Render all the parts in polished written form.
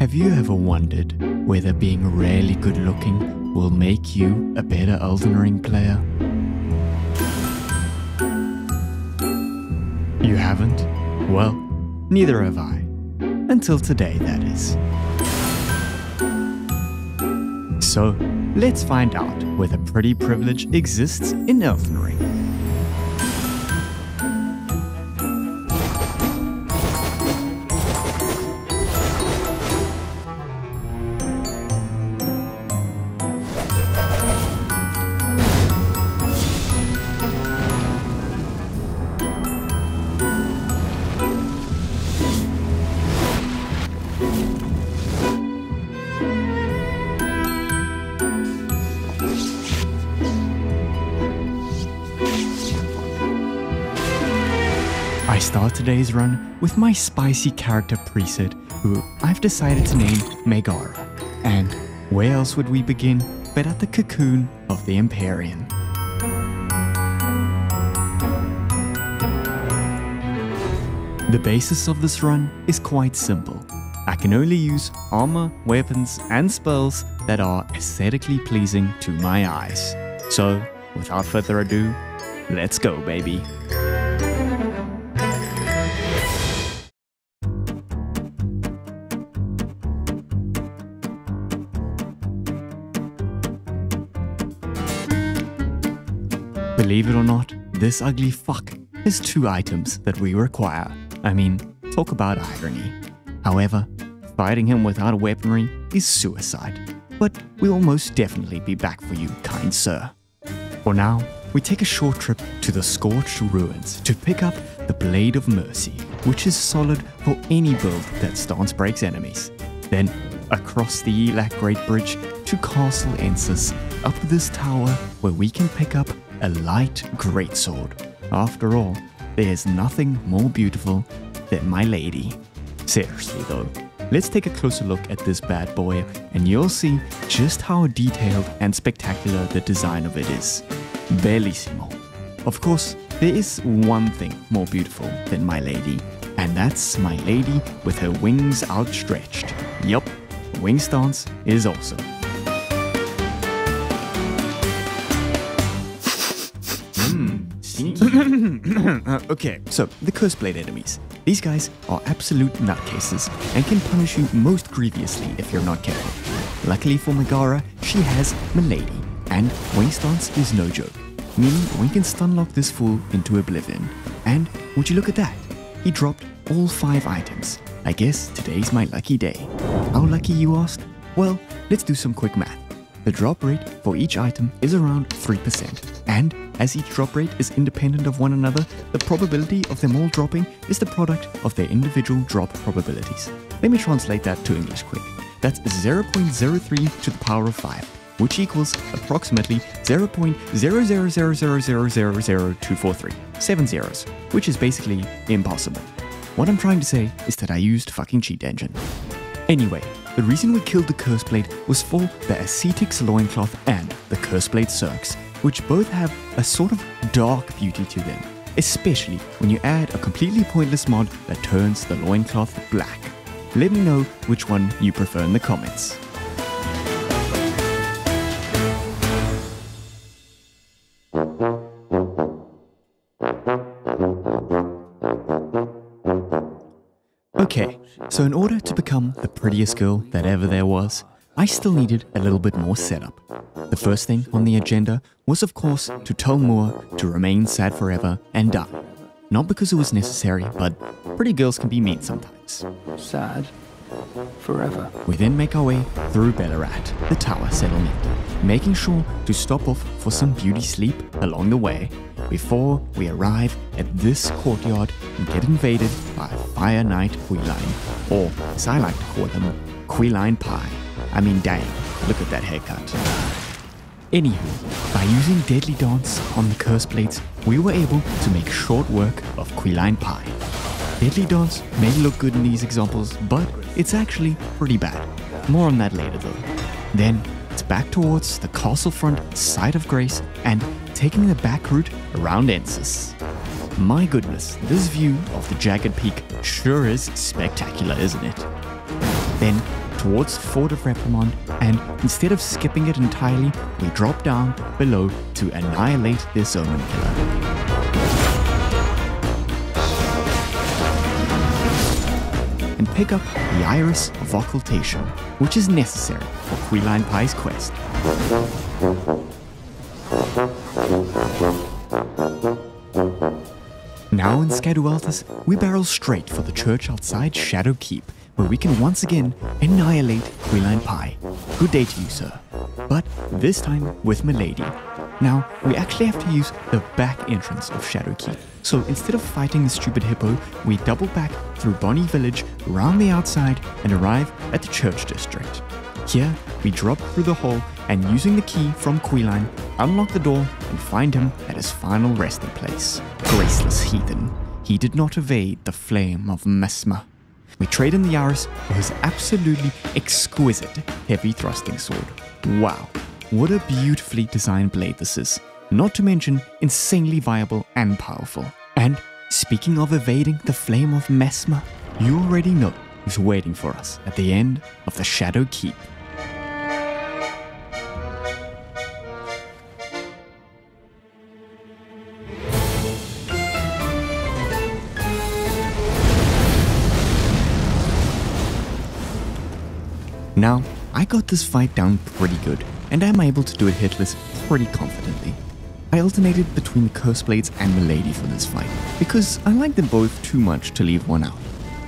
Have you ever wondered whether being really good looking will make you a better Elden Ring player? You haven't? Well, neither have I. Until today, that is. So, let's find out whether pretty privilege exists in Elden Ring. I start today's run with my spicy character preset, who I've decided to name Megara. And where else would we begin but at the cocoon of the Empyrean? The basis of this run is quite simple. I can only use armor, weapons, and spells that are aesthetically pleasing to my eyes. So, without further ado, let's go, baby. Believe it or not, this ugly fuck has 2 items that we require. I mean, talk about irony. However, fighting him without weaponry is suicide. But we'll most definitely be back for you, kind sir. For now, we take a short trip to the Scorched Ruins to pick up the Blade of Mercy, which is solid for any build that stance breaks enemies. Then, across the Elac Great Bridge to Castle Ensis, up this tower where we can pick up a light greatsword. After all, there's nothing more beautiful than my lady. Seriously though, let's take a closer look at this bad boy and you'll see just how detailed and spectacular the design of it is. Bellissimo. Of course, there is one thing more beautiful than my lady, and that's my lady with her wings outstretched. Yup, wing stance is awesome. Okay, so the Curseblade enemies. These guys are absolute nutcases and can punish you most grievously if you're not careful. Luckily for Megara, she has Milady, and wing stance is no joke, meaning we can stunlock this fool into oblivion. And would you look at that? He dropped all 5 items. I guess today's my lucky day. How lucky, you asked? Well, let's do some quick math. The drop rate for each item is around 3%, and as each drop rate is independent of one another, the probability of them all dropping is the product of their individual drop probabilities. Let me translate that to English quick. That's 0.03 to the power of 5, which equals approximately 0.000000243. 7 zeros, which is basically impossible. What I'm trying to say is that I used fucking cheat engine. Anyway, the reason we killed the Curseblade was for the Ascetic's loincloth and the Curseblade Cirques, which both have a sort of dark beauty to them, especially when you add a completely pointless mod that turns the loincloth black. Let me know which one you prefer in the comments. Okay, so in order to become the prettiest girl that ever there was, I still needed a little bit more setup. The first thing on the agenda was of course to tell Moore to remain sad forever and die. Not because it was necessary, but pretty girls can be mean sometimes. Sad forever. We then make our way through Ballarat, the tower settlement, making sure to stop off for some beauty sleep along the way before we arrive at this courtyard and get invaded by a Fire Knight Queeline, or as I like to call them, Queeline Pie. I mean, dang, look at that haircut. Anywho, by using Deadly Dance on the Curseblades, we were able to make short work of Queeline Pie. Deadly Dance may look good in these examples, but it's actually pretty bad. More on that later though. Then, it's back towards the castle front side of Grace and taking the back route around Ensis. My goodness, this view of the jagged peak sure is spectacular, isn't it? Then, towards the Fort of Reprimand, and instead of skipping it entirely, we drop down below to annihilate this Omen killer. And pick up the Iris of Occultation, which is necessary for Key Lime Pie's quest. Now in Scadualtus, we barrel straight for the church outside Shadow Keep, where we can once again annihilate Key Lime Pie. Good day to you, sir. But this time with Milady. Now, we actually have to use the back entrance of Shadow Keep. So instead of fighting the stupid hippo, we double back through Bonnie Village, round the outside, and arrive at the church district. Here, we drop through the hall and using the key from Queeline, unlock the door and find him at his final resting place. Graceless heathen, he did not evade the flame of Mesmer. We trade in the Iris for his absolutely exquisite heavy thrusting sword. Wow, what a beautifully designed blade this is. Not to mention insanely viable and powerful. And speaking of evading the flame of Mesmer, you already know who's waiting for us at the end of the Shadow Keep. Now, I got this fight down pretty good, and I'm able to do it hitless pretty confidently. I alternated between the Curse Blades and Milady for this fight, because I like them both too much to leave one out.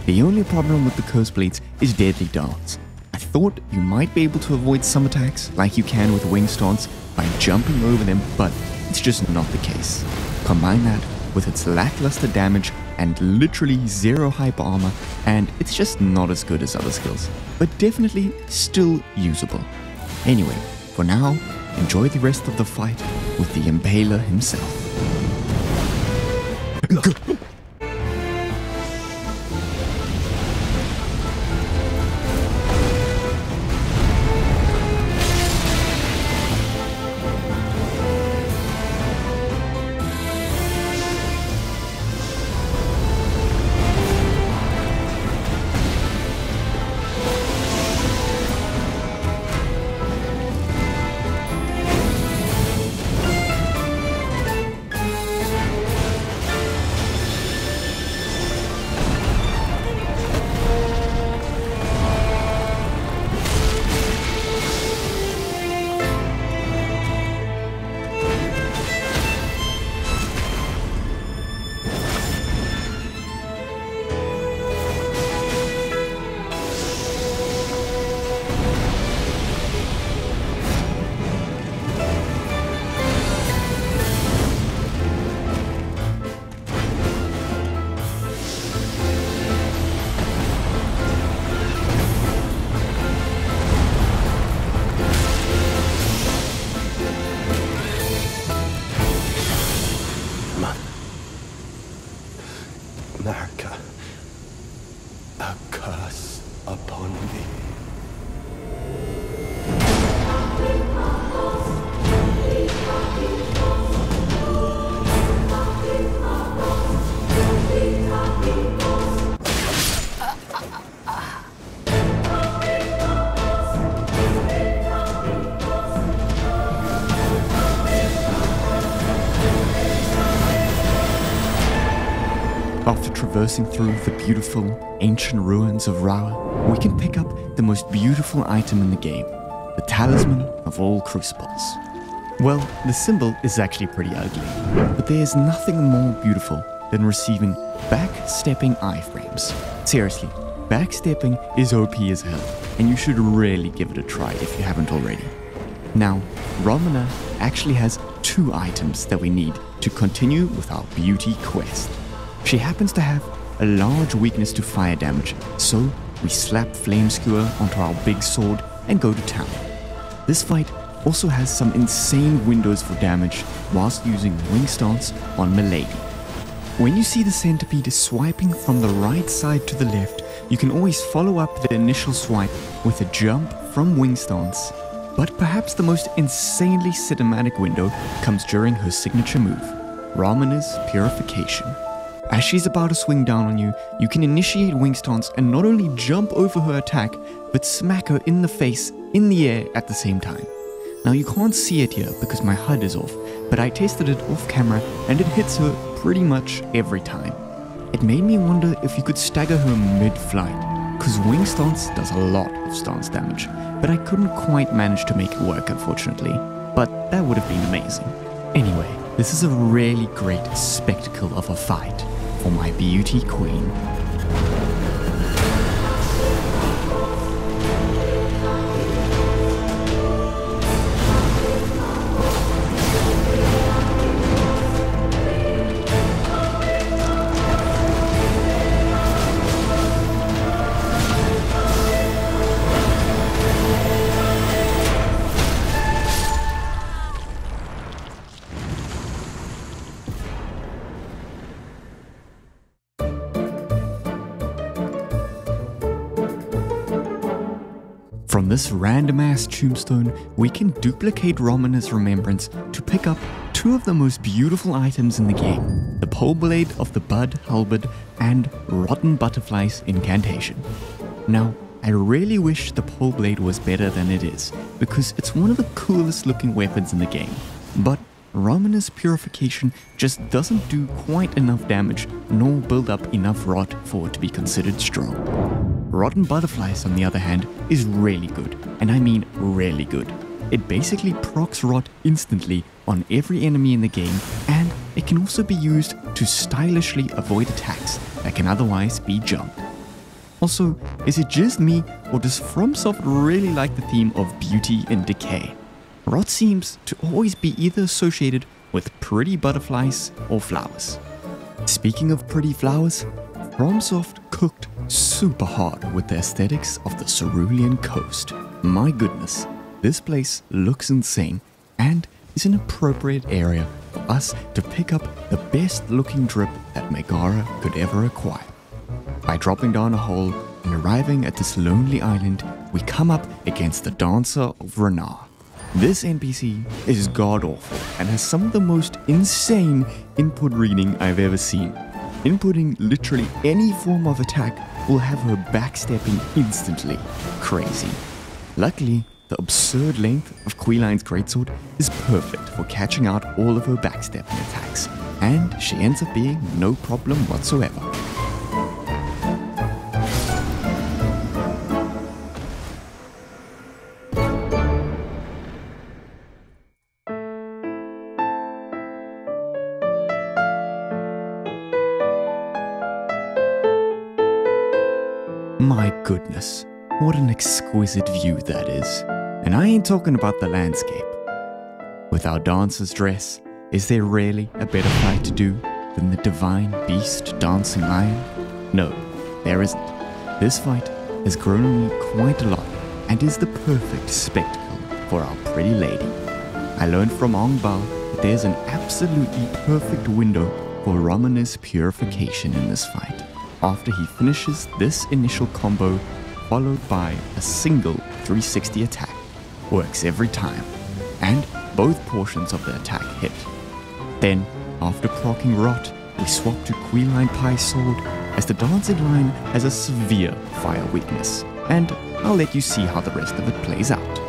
The only problem with the Curse Blades is deadly darts. I thought you might be able to avoid some attacks, like you can with Wing Stance, by jumping over them, but it's just not the case. Combine that with its lackluster damage and literally zero hyper armor, and it's just not as good as other skills, but definitely still usable. Anyway, for now, enjoy the rest of the fight with the Impaler himself. America, a curse upon thee. After traversing through the beautiful, ancient ruins of Rawa, we can pick up the most beautiful item in the game, the Talisman of all Crucibles. Well, the symbol is actually pretty ugly, but there is nothing more beautiful than receiving backstepping iframes. Seriously, backstepping is OP as hell, and you should really give it a try if you haven't already. Now, Romana actually has 2 items that we need to continue with our beauty quest. She happens to have a large weakness to fire damage, so we slap Flame Skewer onto our big sword and go to town. This fight also has some insane windows for damage whilst using Wing Stance on Milady. When you see the centipede swiping from the right side to the left, you can always follow up the initial swipe with a jump from Wing Stance. But perhaps the most insanely cinematic window comes during her signature move, Ramana's Purification. As she's about to swing down on you, you can initiate Wing Stance and not only jump over her attack, but smack her in the face, in the air at the same time. Now you can't see it here because my HUD is off, but I tested it off camera and it hits her pretty much every time. It made me wonder if you could stagger her mid-flight, because wing stance does a lot of stance damage, but I couldn't quite manage to make it work unfortunately, but that would have been amazing. Anyway, this is a really great spectacle of a fight for my beauty queen. From this random-ass tombstone, we can duplicate Romina's remembrance to pick up two of the most beautiful items in the game, the pole blade of the Bud Halberd and Rotten Butterfly's incantation. Now, I really wish the pole blade was better than it is, because it's one of the coolest looking weapons in the game, but Romina's purification just doesn't do quite enough damage nor build up enough rot for it to be considered strong. Rotten Butterflies, on the other hand, is really good, and I mean really good. It basically procs rot instantly on every enemy in the game, and it can also be used to stylishly avoid attacks that can otherwise be jumped. Also, is it just me, or does FromSoft really like the theme of beauty and decay? Rot seems to always be either associated with pretty butterflies or flowers. Speaking of pretty flowers, FromSoft cooked super hard with the aesthetics of the Cerulean Coast. My goodness, this place looks insane and is an appropriate area for us to pick up the best looking drip that Megara could ever acquire. By dropping down a hole and arriving at this lonely island, we come up against the Dancer of Renar. This NPC is god-awful and has some of the most insane input reading I've ever seen. Inputting literally any form of attack will have her backstepping instantly. Crazy. Luckily, the absurd length of Queline's greatsword is perfect for catching out all of her backstepping attacks, and she ends up being no problem whatsoever. My goodness, what an exquisite view that is. And I ain't talking about the landscape. With our dancer's dress, is there really a better fight to do than the divine beast dancing lion? No, there isn't. This fight has grown on me quite a lot and is the perfect spectacle for our pretty lady. I learned from Ongba that there's an absolutely perfect window for Romina's purification in this fight. After he finishes this initial combo, followed by a single 360 attack. Works every time, and both portions of the attack hit. Then, after proccing Rot, we swap to Queline Pie's sword, as the dancing lion has a severe fire weakness, and I'll let you see how the rest of it plays out.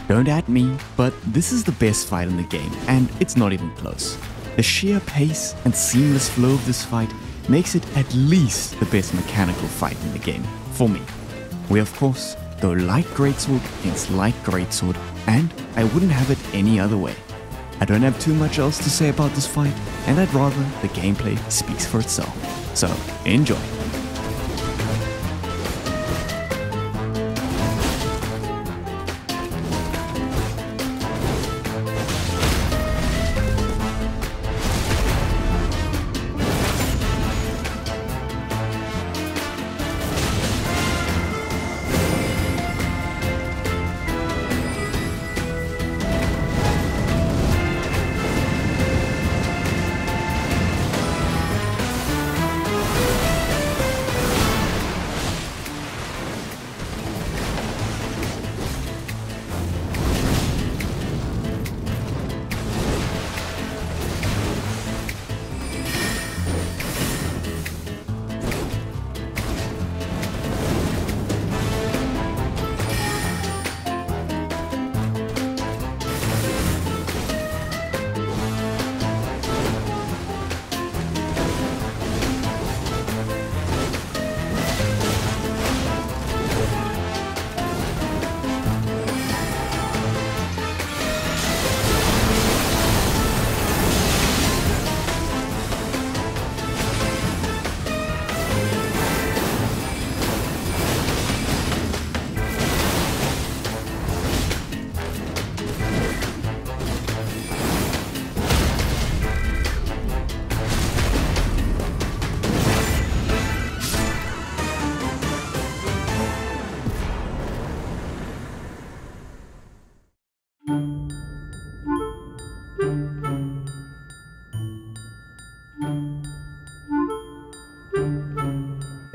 Don't at me, but this is the best fight in the game, and it's not even close. The sheer pace and seamless flow of this fight makes it at least the best mechanical fight in the game, for me. We of course go light greatsword against light greatsword, and I wouldn't have it any other way. I don't have too much else to say about this fight, and I'd rather the gameplay speaks for itself. So, enjoy.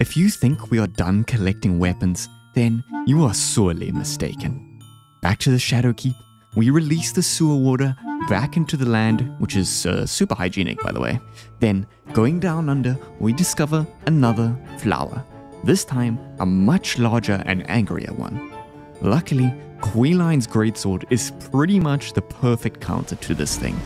If you think we are done collecting weapons, then you are sorely mistaken. Back to the Shadow Keep, we release the sewer water back into the land, which is super hygienic by the way. Then, going down under, we discover another flower. This time, a much larger and angrier one. Luckily, Queline's greatsword is pretty much the perfect counter to this thing.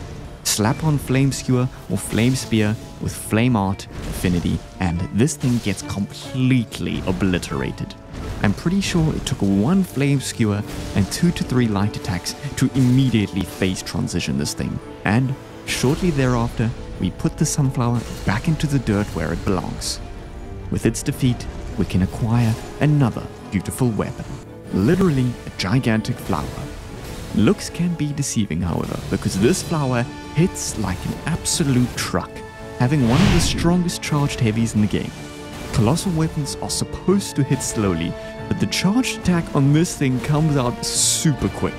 Slap on Flame Skewer or Flame Spear with Flame Art, Affinity, and this thing gets completely obliterated. I'm pretty sure it took one Flame Skewer and 2 to 3 light attacks to immediately phase transition this thing, and shortly thereafter, we put the Sunflower back into the dirt where it belongs. With its defeat, we can acquire another beautiful weapon, literally a gigantic flower. Looks can be deceiving, however, because this flower hits like an absolute truck, having one of the strongest charged heavies in the game. Colossal weapons are supposed to hit slowly, but the charged attack on this thing comes out super quick.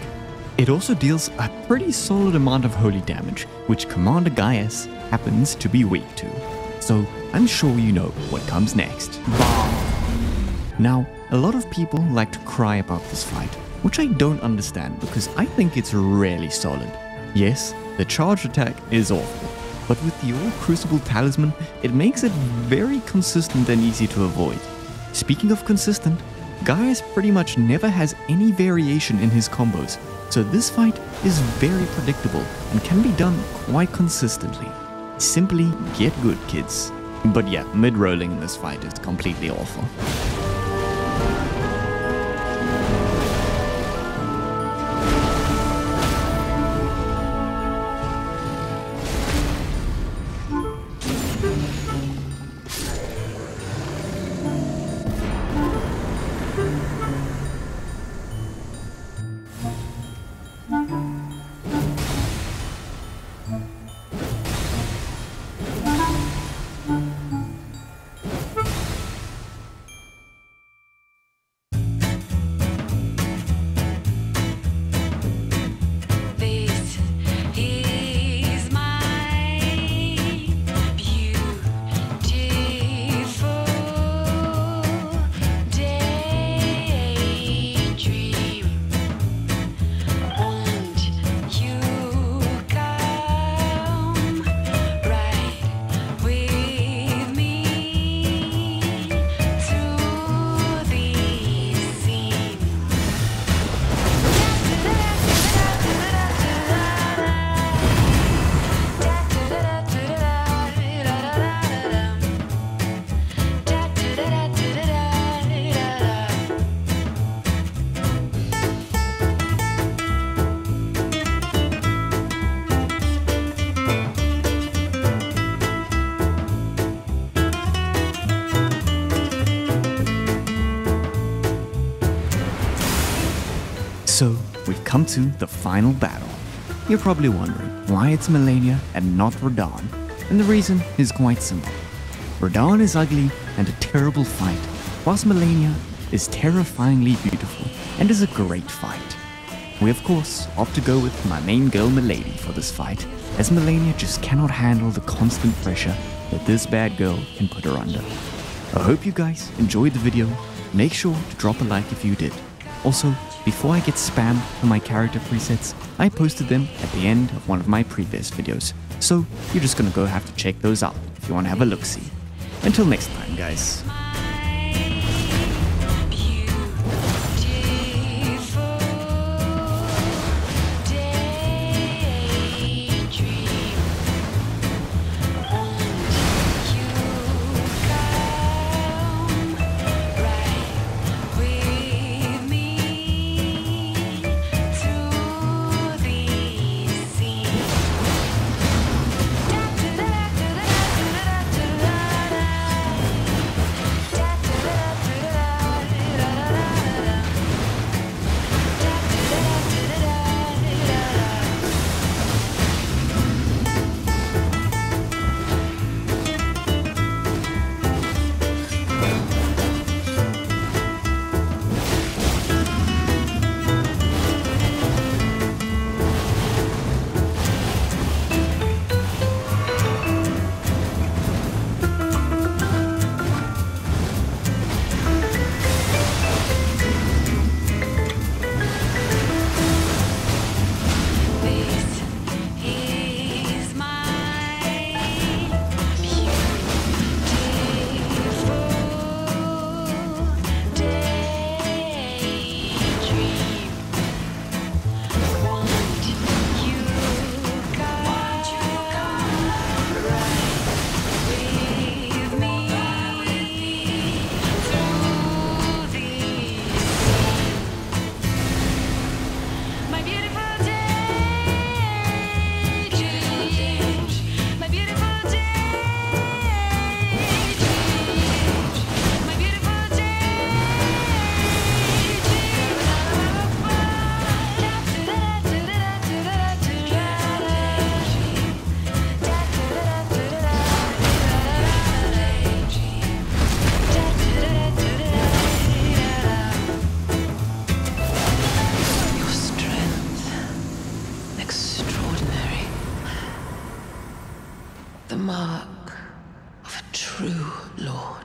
It also deals a pretty solid amount of holy damage, which Commander Gaius happens to be weak to. So I'm sure you know what comes next. Now, a lot of people like to cry about this fight, which I don't understand because I think it's really solid. Yes, the charge attack is awful, but with the All Crucible Talisman, it makes it very consistent and easy to avoid. Speaking of consistent, Gaius pretty much never has any variation in his combos, so this fight is very predictable and can be done quite consistently. Simply get good, kids. But yeah, mid-rolling in this fight is completely awful. So, we've come to the final battle. You're probably wondering why it's Melania and not Radahn, and the reason is quite simple. Radahn is ugly and a terrible fight, whilst Melania is terrifyingly beautiful and is a great fight. We of course opt to go with my main girl Milady for this fight, as Melania just cannot handle the constant pressure that this bad girl can put her under. I hope you guys enjoyed the video. Make sure to drop a like if you did. Also, before I get spammed for my character presets, I posted them at the end of one of my previous videos, so you're just gonna go have to check those out if you wanna have a look-see. Until next time, guys. The mark of a true lord.